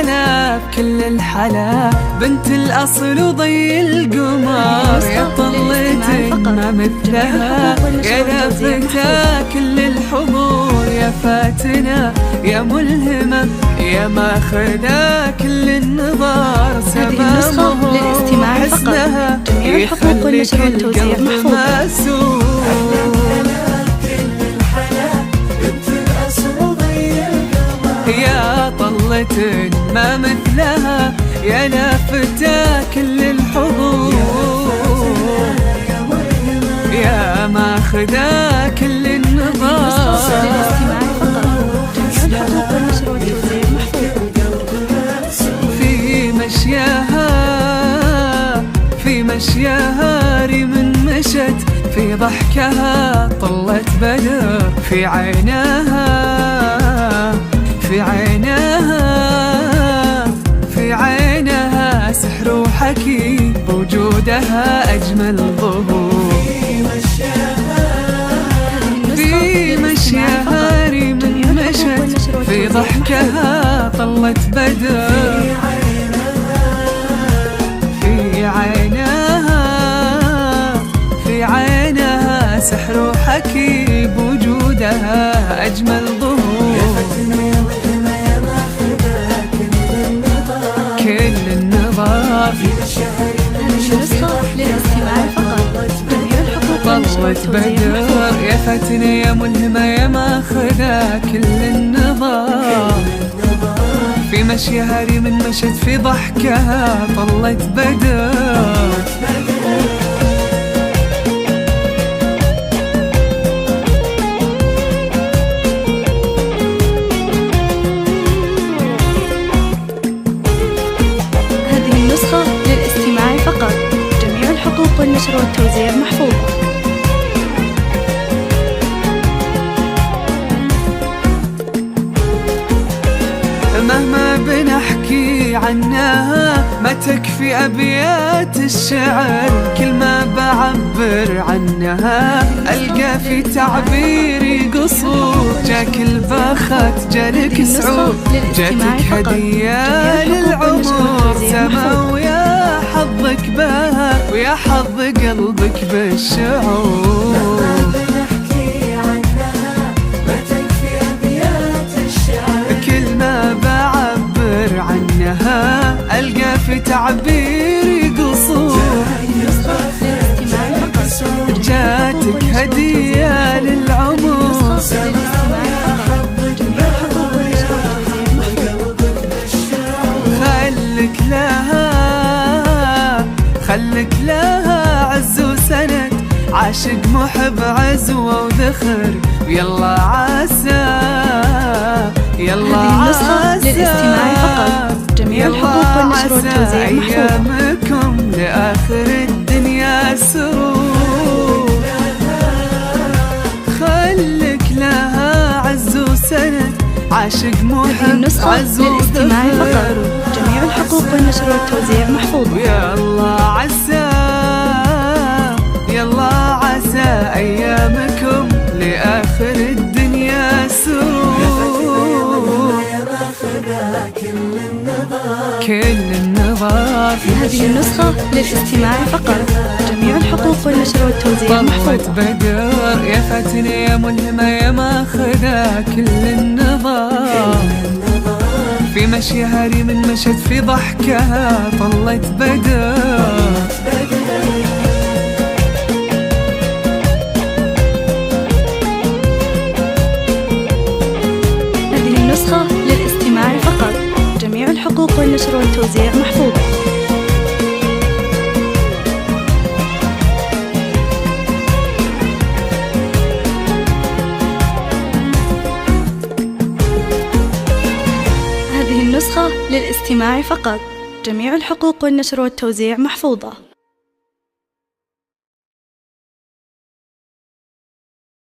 الهلا بكل الحلا، بنت الأصل وضي القمر، يا طلتك ما مثلها، يا لافتة كل الحضور، يا فاتنة يا ملهمة، يا ماخذة كل النظر، سمامه وحسنها يخليك القلب مسور. يا طلة ما مثلها، يا لافتة كل الحضور، يا ماخذة كل النظر، في مشياها في مشياها ريم مشت، في ضحكها طلت بدر، في عيناها في عيناها سحر وحكي، بوجودها أجمل ظهور، في مشياها ريم مشت، في ضحكها طلت بدر، في عيناها سحر وحكي، بوجودها أجمل ظهور، كل النظر، طلت بدر، يا فتنة يا ملهمة، يا ماخذة كل النظر، في مشيها ريم مشت، في ضحكها طلت بدر. للاستماع فقط، جميع الحقوق والنشر والتوزيع محفوظة. مهما بنحكي عنها ما تكفي أبيات الشعر، كل ما بعبر عنها ألقى في تعبيري قصور، جاك البخت جالك سعود، جاتك هدية للعمر، سما ويا حظك بها، ويا حظ قلبك بالشعور. عنها ألقى في تعبيري قصور، جاتك هدية للعمر، خلك لها عز وسند، عاشق محب عزوة وذخر، ويلا عسى يلا عسى للاستماع فقط، جميع الحقوق والنشر والتوزيع محفوظة. أيامكم لآخر الدنيا سرور، خلك لها عز وسند، عاشق محب عزوة للاستماع فقط، جميع الحقوق والنشر والتوزيع محفوظة. يلا عسى يلا عسى أيامكم لآخر الدنيا سرور، كل النظر. هذه النسخة للاستماع فقط، جميع الحقوق والنشر والتوزيع محفوظة. طلت بدر، يا فاتنة يا ملهمة، يا ماخذة كل النظر، في مشيها ريم مشت، في ضحكها طلت بدر. هذه النسخة للاستماع فقط، جميع الحقوق والنشر والتوزيع محفوظة. هذه النسخة للاستماع فقط، جميع الحقوق والنشر والتوزيع محفوظة.